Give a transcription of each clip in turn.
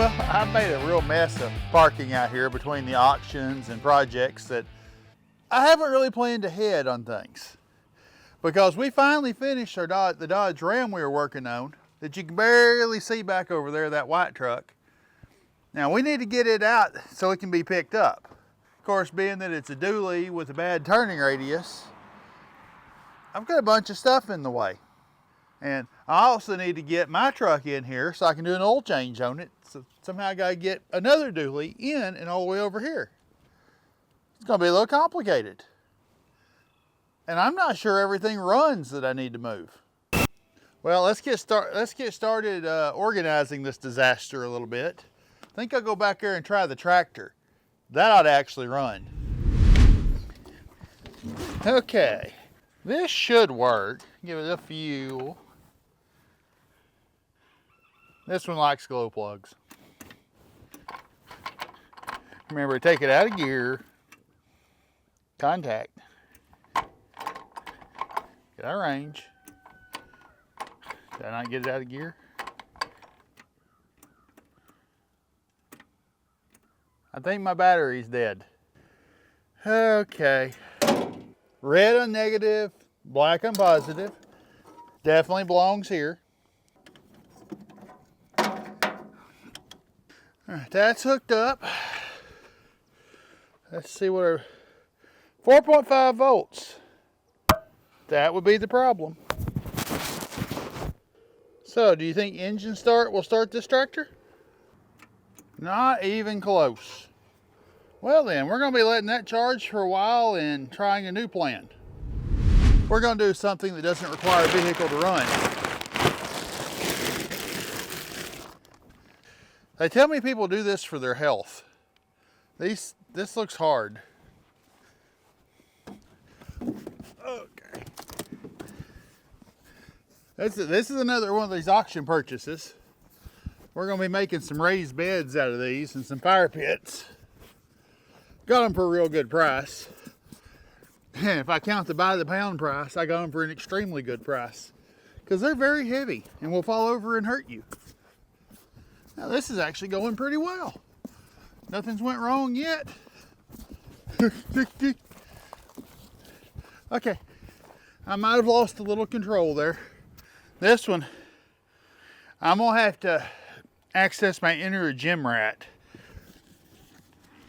Well, I made a real mess of parking out here between the auctions and projects that I haven't really planned ahead on things. Because we finally finished the Dodge Ram we were working on that you can barely see back over there, that white truck. Now we need to get it out so it can be picked up. Of course, being that it's a dually with a bad turning radius, I've got a bunch of stuff in the way. And I also need to get my truck in here so I can do an oil change on it. So somehow I gotta get another dually in and all the way over here. It's gonna be a little complicated. And I'm not sure everything runs that I need to move. Well, let's get started organizing this disaster a little bit. I think I'll go back there and try the tractor. That ought to actually run. Okay, this should work. Give it a fuel. This one likes glow plugs. Remember, take it out of gear, contact, get out of range. Did I not get it out of gear? I think my battery's dead. Okay. Red on negative, black on positive. Definitely belongs here. All right, that's hooked up. Let's see what our 4.5 volts. That would be the problem. So, do you think engine start will start this tractor? Not even close. Well then, we're going to be letting that charge for a while and trying a new plan. We're going to do something that doesn't require a vehicle to run. They tell me people do this for their health. This looks hard. Okay. This is another one of these auction purchases. We're going to be making some raised beds out of these and some fire pits. Got them for a real good price. And if I count the by the pound price, I got them for an extremely good price. Because they're very heavy and will fall over and hurt you. Now this is actually going pretty well. Nothing's went wrong yet. Okay, I might have lost a little control there. This one, I'm gonna have to access my inner gym rat.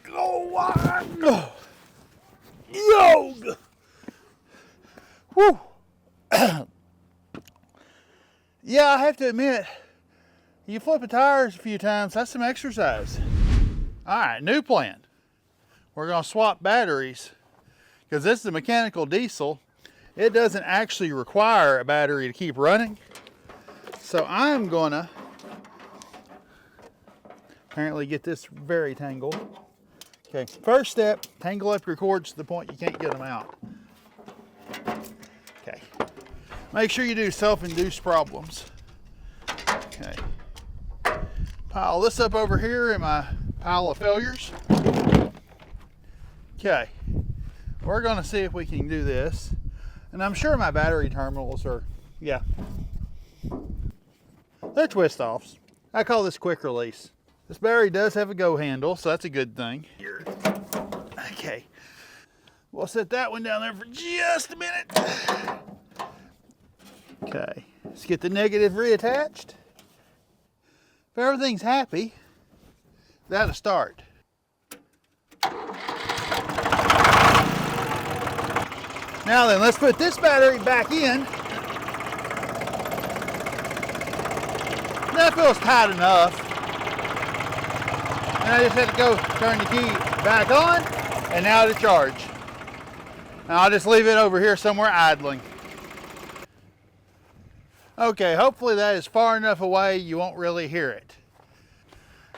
Go on! Yoga! Whew! Yeah, I have to admit, you flip the tires a few times, that's some exercise. All right, new plan. We're gonna swap batteries because this is a mechanical diesel. It doesn't actually require a battery to keep running. So I'm gonna apparently get this very tangled. Okay, first step, tangle up your cords to the point you can't get them out. Okay, make sure you do self-induced problems. Okay, pile this up over here in my pile of failures. Okay, we're gonna see if we can do this. And I'm sure my battery terminals are, yeah, they're twist offs. I call this quick release. This battery does have a go handle, so that's a good thing. Okay, we'll set that one down there for just a minute. Okay, let's get the negative reattached. If everything's happy, that'll start. Now then, let's put this battery back in. That feels tight enough. And I just had to go turn the key back on, and now to charge. Now I'll just leave it over here somewhere idling. Okay, hopefully that is far enough away you won't really hear it.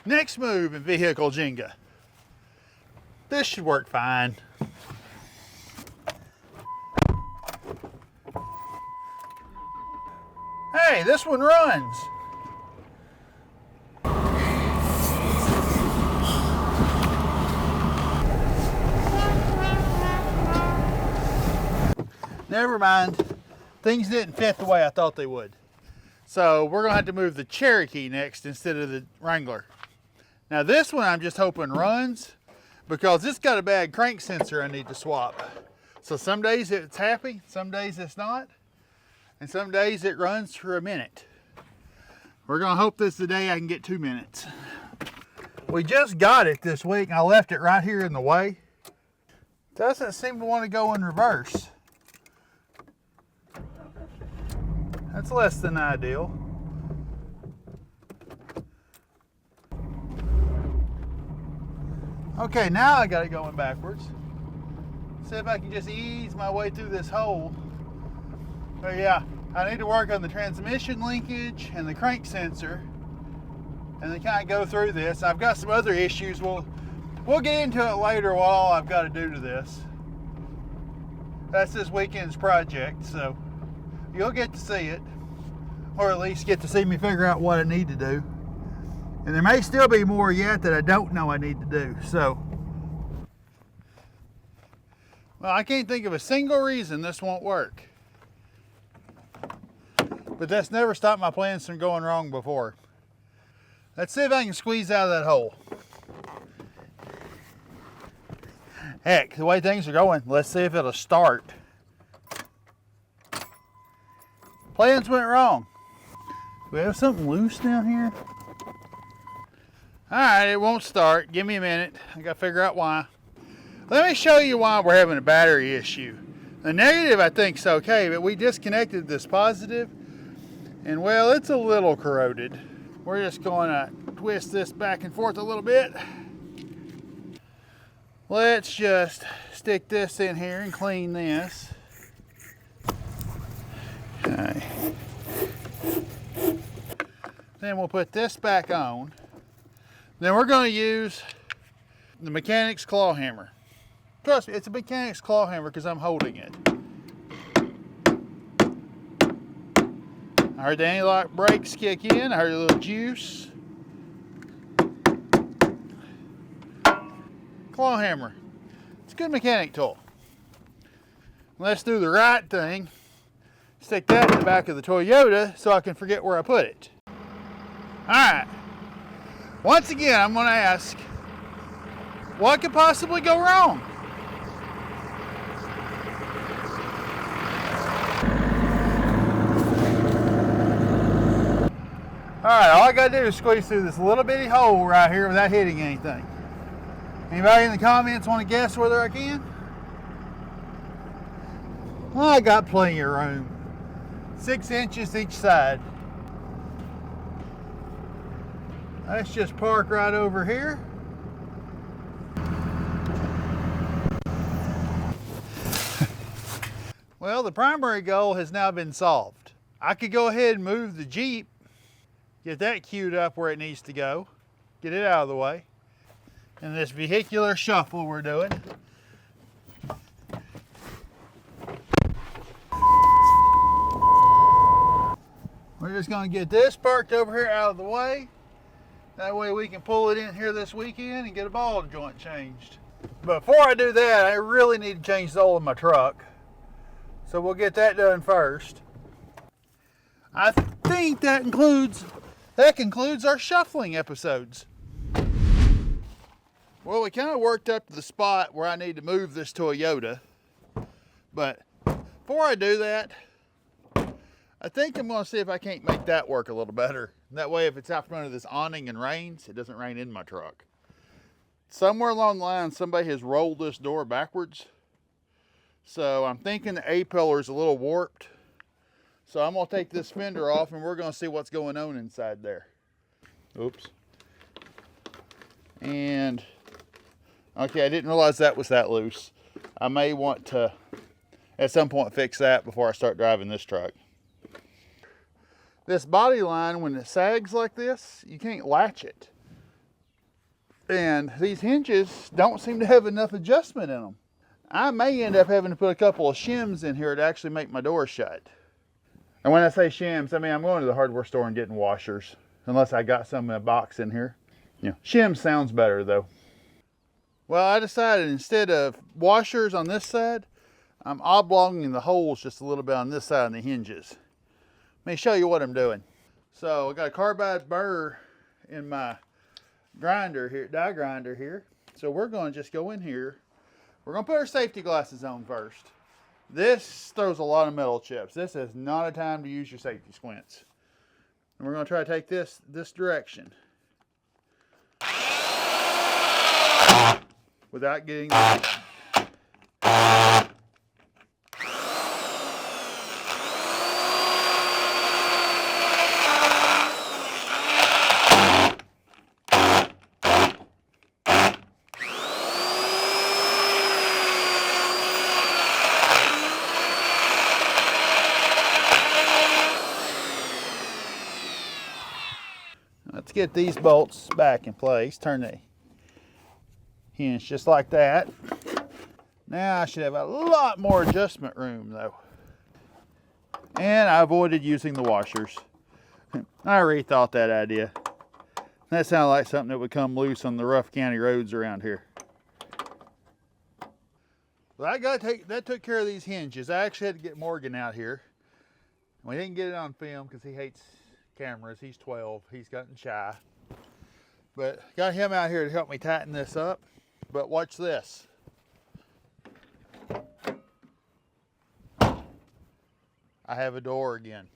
Next move in vehicle Jenga. This should work fine. Hey, this one runs. Never mind. Things didn't fit the way I thought they would. So we're gonna have to move the Cherokee next instead of the Wrangler. Now this one I'm just hoping runs, because it's got a bad crank sensor I need to swap. So some days it's happy, some days it's not, and some days it runs for a minute. We're gonna hope this is the day I can get 2 minutes. We just got it this week and I left it right here in the way. Doesn't seem to want to go in reverse. That's less than ideal. Okay, now I got it going backwards. See if I can just ease my way through this hole. But yeah, I need to work on the transmission linkage and the crank sensor, and then kind of go through this. I've got some other issues. We'll get into it later what all I've got to do to this. That's this weekend's project, so you'll get to see it, or at least get to see me figure out what I need to do. And there may still be more yet that I don't know I need to do. So, well, I can't think of a single reason this won't work. But that's never stopped my plans from going wrong before. Let's see if I can squeeze out of that hole. Heck, the way things are going, let's see if it'll start. Plans went wrong. Do we have something loose down here? All right, it won't start. Give me a minute. I gotta figure out why. Let me show you why we're having a battery issue. The negative I think is okay, but we disconnected this positive, and well, it's a little corroded. We're just gonna twist this back and forth a little bit. Let's just stick this in here and clean this. Okay. Then we'll put this back on. Then we're going to use the Mechanics claw hammer. Trust me, it's a Mechanics claw hammer because I'm holding it. I heard the anti-lock brakes kick in. I heard a little juice. Claw hammer. It's a good mechanic tool. Let's do the right thing. Stick that in the back of the Toyota so I can forget where I put it. All right. Once again, I'm going to ask, what could possibly go wrong? All right, all I got to do is squeeze through this little bitty hole right here without hitting anything. Anybody in the comments want to guess whether I can? Well, I got plenty of room. 6 inches each side. Let's just park right over here. Well, the primary goal has now been solved. I could go ahead and move the Jeep, get that queued up where it needs to go, get it out of the way. And this vehicular shuffle we're doing. We're just going to get this parked over here out of the way. That way we can pull it in here this weekend and get a ball joint changed. But before I do that, I really need to change the oil in my truck. So we'll get that done first. I think that concludes our shuffling episodes. Well, we kind of worked up to the spot where I need to move this Toyota. But before I do that, I think I'm going to see if I can't make that work a little better. That way, if it's out from under this awning and rains, it doesn't rain in my truck. Somewhere along the line, somebody has rolled this door backwards. So I'm thinking the A-pillar is a little warped. So I'm going to take this fender off and we're going to see what's going on inside there. Oops. And, okay, I didn't realize that was that loose. I may want to, at some point, fix that before I start driving this truck. This body line, when it sags like this, you can't latch it. And these hinges don't seem to have enough adjustment in them. I may end up having to put a couple of shims in here to actually make my door shut. And when I say shims, I mean I'm going to the hardware store and getting washers. Unless I got some in a box in here. Yeah, shims sounds better though. Well, I decided instead of washers on this side, I'm oblonging the holes just a little bit on this side of the hinges. Let me show you what I'm doing. So I got a carbide burr in my grinder here, die grinder here. So we're going to just go in here. We're going to put our safety glasses on first. This throws a lot of metal chips. This is not a time to use your safety squints. And we're going to try to take this direction without getting the Let's get these bolts back in place. Turn the hinge just like that. Now I should have a lot more adjustment room though. And I avoided using the washers. I rethought that idea. That sounded like something that would come loose on the rough county roads around here. Well, that took care of these hinges. I actually had to get Morgan out here. We didn't get it on film because he hates cameras. He's 12. He's gotten shy. But got him out here to help me tighten this up. But watch this. I have a door again.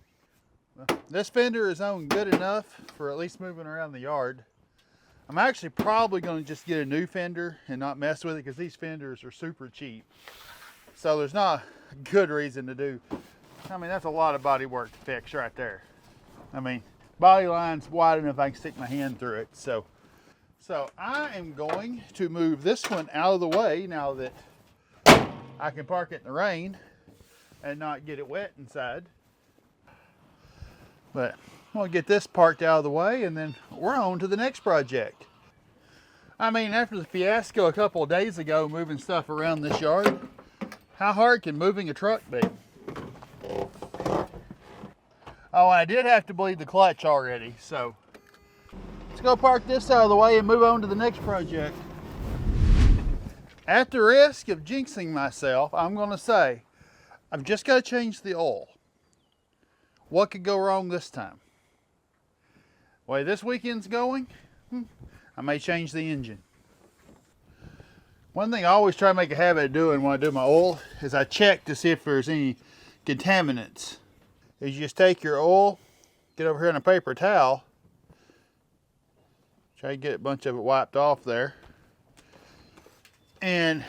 This fender is on good enough for at least moving around the yard. I'm actually probably going to just get a new fender and not mess with it because these fenders are super cheap. So there's not a good reason to do. I mean, that's a lot of body work to fix right there. I mean, body line's wide enough I can stick my hand through it. So I am going to move this one out of the way now that I can park it in the rain and not get it wet inside. But I'm gonna get this parked out of the way and then we're on to the next project. I mean, after the fiasco a couple of days ago moving stuff around this yard, how hard can moving a truck be? Oh, I did have to bleed the clutch already, so let's go park this out of the way and move on to the next project. At the risk of jinxing myself, I'm gonna say, I've just gotta change the oil. What could go wrong this time? The way this weekend's going, I may change the engine. One thing I always try to make a habit of doing when I do my oil is I check to see if there's any contaminants. Is you just take your oil, get over here on a paper towel, try to get a bunch of it wiped off there. And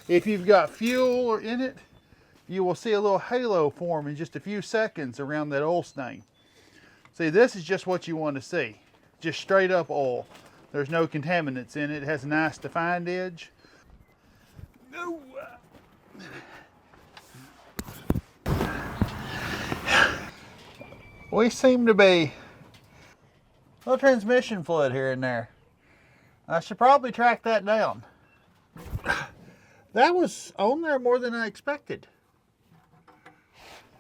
if you've got fuel in it, you will see a little halo form in just a few seconds around that oil stain. See, this is just what you want to see. Just straight up oil. There's no contaminants in it. It has a nice defined edge. We seem to be a little transmission fluid here and there. I should probably track that down. That was on there more than I expected.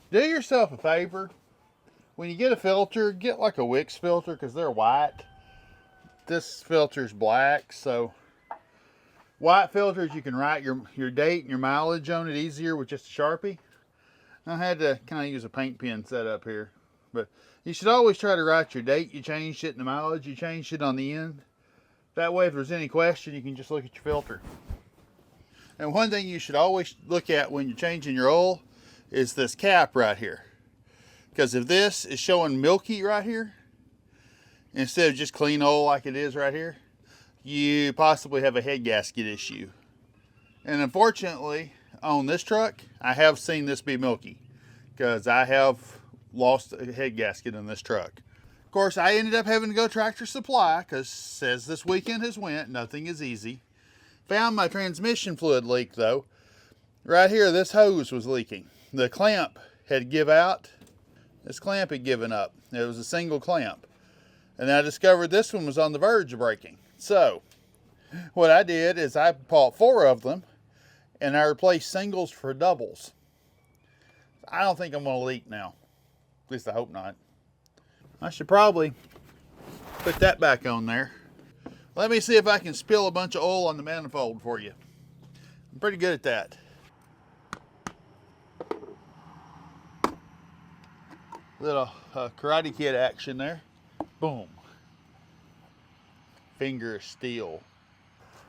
Do yourself a favor. When you get a filter, get like a Wix filter because they're white. This filter's black, so white filters you can write your date and your mileage on it easier with just a Sharpie. I had to kind of use a paint pen set up here. But you should always try to write your date you changed it and the mileage you changed it on the end. That way if there's any question you can just look at your filter. And one thing you should always look at when you're changing your oil is this cap right here. Because if this is showing milky right here, instead of just clean oil like it is right here, you possibly have a head gasket issue. And unfortunately, on this truck, I have seen this be milky. Because I have lost a head gasket in this truck. Of course, I ended up having to go Tractor Supply because as this weekend has went, nothing is easy. Found my transmission fluid leak though. Right here, this hose was leaking. The clamp had give out. This clamp had given up. It was a single clamp. And I discovered this one was on the verge of breaking. So, what I did is I bought 4 of them and I replaced singles for doubles. I don't think I'm going to leak now. At least I hope not. I should probably put that back on there. Let me see if I can spill a bunch of oil on the manifold for you. I'm pretty good at that. Little Karate Kid action there. Boom. finger of steel.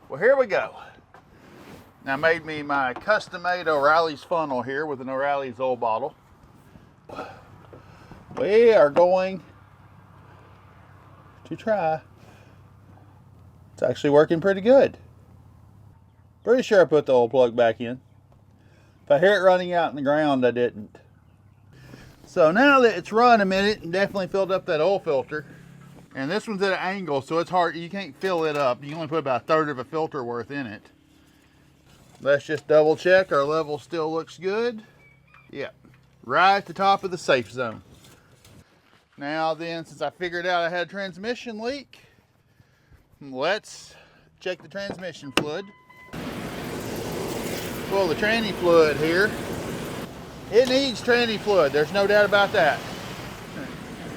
Well, here we go. Now I made me my custom-made O'Reilly's funnel here with an O'Reilly's oil bottle. We are going to try. It's actually working pretty good. Pretty sure I put the oil plug back in. If I hear it running out in the ground, I didn't. So now that it's run a minute and definitely filled up that oil filter, and this one's at an angle, so it's hard, you can't fill it up. You can only put about 1/3 of a filter worth in it. Let's just double check our level still looks good. Yep, right at the top of the safe zone. Now then, since I figured out I had a transmission leak, let's check the transmission fluid. Pull the tranny fluid here. It needs tranny fluid, there's no doubt about that.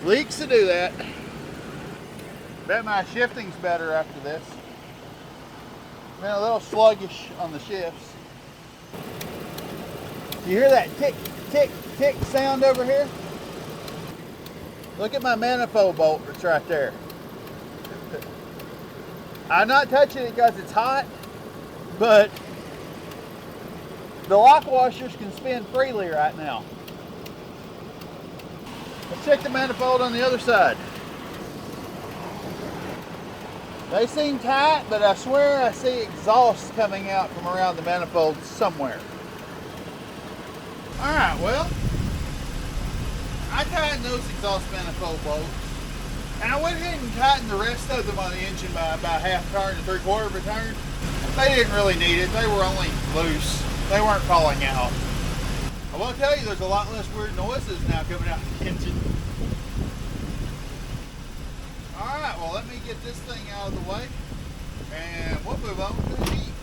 Leaks to do that. Bet my shifting's better after this. Been a little sluggish on the shifts. You hear that tick, tick, tick sound over here? Look at my manifold bolt that's right there. I'm not touching it because it's hot, but the lock washers can spin freely right now. Let's check the manifold on the other side. They seem tight, but I swear I see exhaust coming out from around the manifold somewhere. All right, well, I tightened those exhaust manifold bolts, and I went ahead and tightened the rest of them on the engine by about 1/2 turn to 3/4 of a turn. They didn't really need it. They were only loose. They weren't falling out. I will tell you, there's a lot less weird noises now coming out of the engine. Alright, well, let me get this thing out of the way and we'll move on to the Jeep.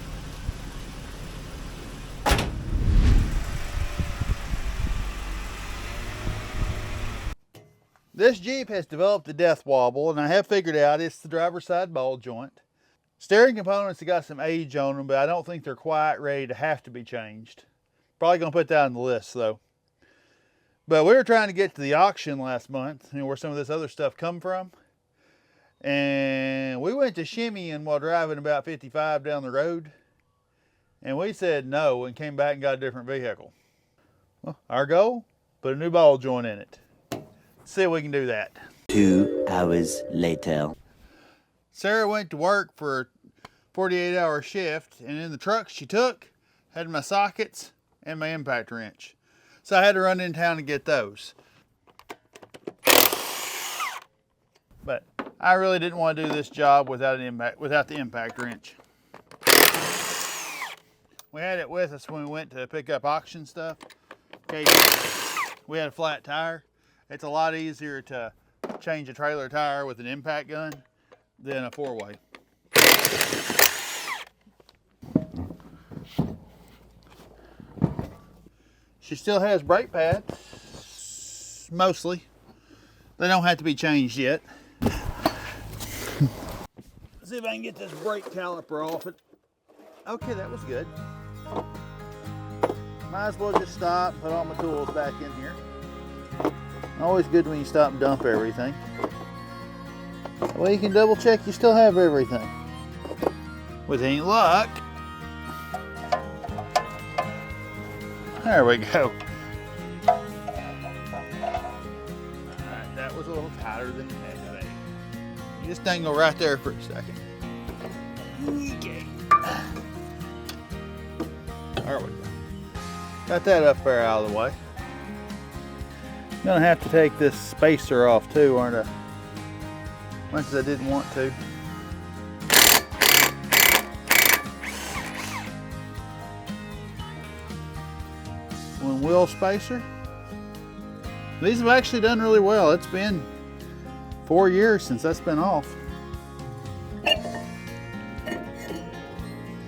This Jeep has developed the death wobble, and I have figured out it's the driver's side ball joint. Steering components have got some age on them, but I don't think they're quite ready to have to be changed. Probably going to put that on the list though. But we were trying to get to the auction last month, where some of this other stuff come from. And we went to shimmying while driving about 55 down the road. And we said no and came back and got a different vehicle. Well, our goal, put a new ball joint in it. Let's see if we can do that. 2 hours later. Sarah went to work for a 48-hour shift, and in the truck she took had my sockets and my impact wrench. So I had to run in town to get those. But I really didn't want to do this job without the impact wrench. We had it with us when we went to pick up auction stuff. Okay, we had a flat tire. It's a lot easier to change a trailer tire with an impact gun than a 4-way. She still has brake pads, mostly. They don't have to be changed yet. See if I can get this brake caliper off it. Okay, that was good. Might as well just stop and put all my tools back in here. Always good when you stop and dump everything. Well, you can double check you still have everything. With any luck. There we go. Alright, that was a little tighter than it had to be. You just dangle right there for a second. Okay. There we go. Got that up there out of the way. I'm gonna have to take this spacer off too, aren't I? Much as I didn't want to. One wheel spacer. These have actually done really well. It's been 4 years since that's been off.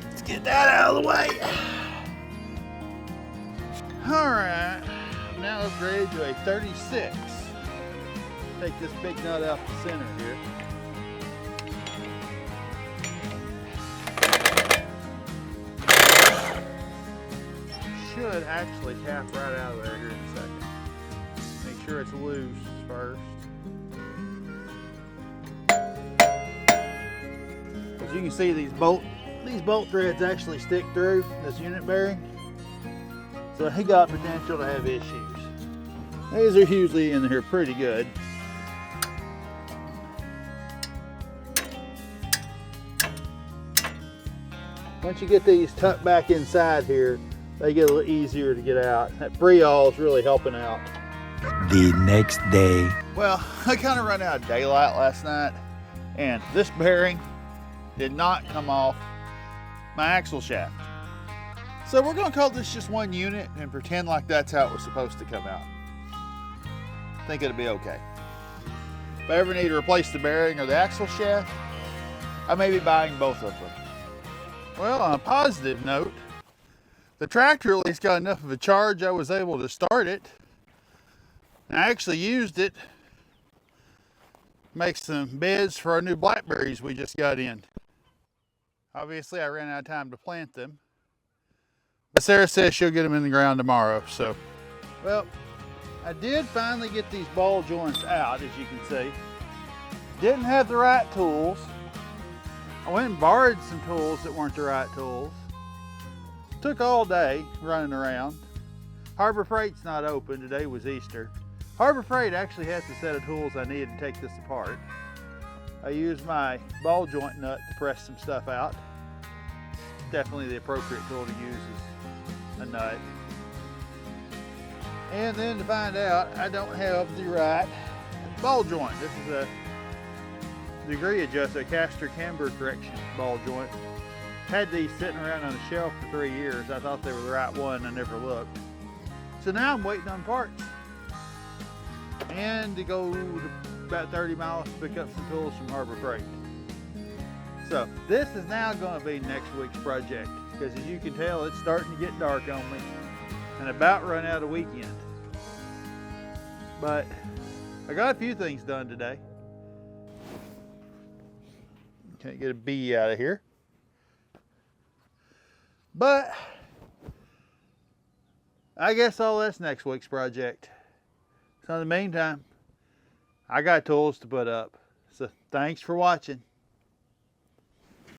Let's get that out of the way. All right, now upgraded to a 36. Take this big nut out the center here. Should actually tap right out of there here in a second. Make sure it's loose first. As you can see, these bolt threads actually stick through this unit bearing. So he got potential to have issues. These are usually in here pretty good. Once you get these tucked back inside here, they get a little easier to get out. That Briol is really helping out. The next day. Well, I kind of ran out of daylight last night, and this bearing did not come off my axle shaft. So we're gonna call this just one unit and pretend like that's how it was supposed to come out. I think it'll be okay. If I ever need to replace the bearing or the axle shaft, I may be buying both of them. Well, on a positive note, the tractor at least got enough of a charge I was able to start it. I actually used it to make some beds for our new blackberries we just got in. Obviously I ran out of time to plant them, but Sarah says she'll get them in the ground tomorrow. So, well, I did finally get these ball joints out, as you can see. Didn't have the right tools. I went and borrowed some tools that weren't the right tools. Took all day running around. Harbor Freight's not open. Today was Easter. Harbor Freight actually has the set of tools I needed to take this apart. I used my ball joint nut to press some stuff out. Definitely the appropriate tool to use is a nut. And then to find out I don't have the right ball joint. This is a degree adjuster, caster camber correction ball joint. Had these sitting around on a shelf for 3 years. I thought they were the right one. I never looked. So now I'm waiting on parts. And to go to about 30 miles to pick up some tools from Harbor Freight. So this is now going to be next week's project, because as you can tell, it's starting to get dark on me and about run out of weekend. But I got a few things done today. Can't get a bee out of here. But I guess all that's next week's project. So in the meantime, I got tools to put up. So thanks for watching.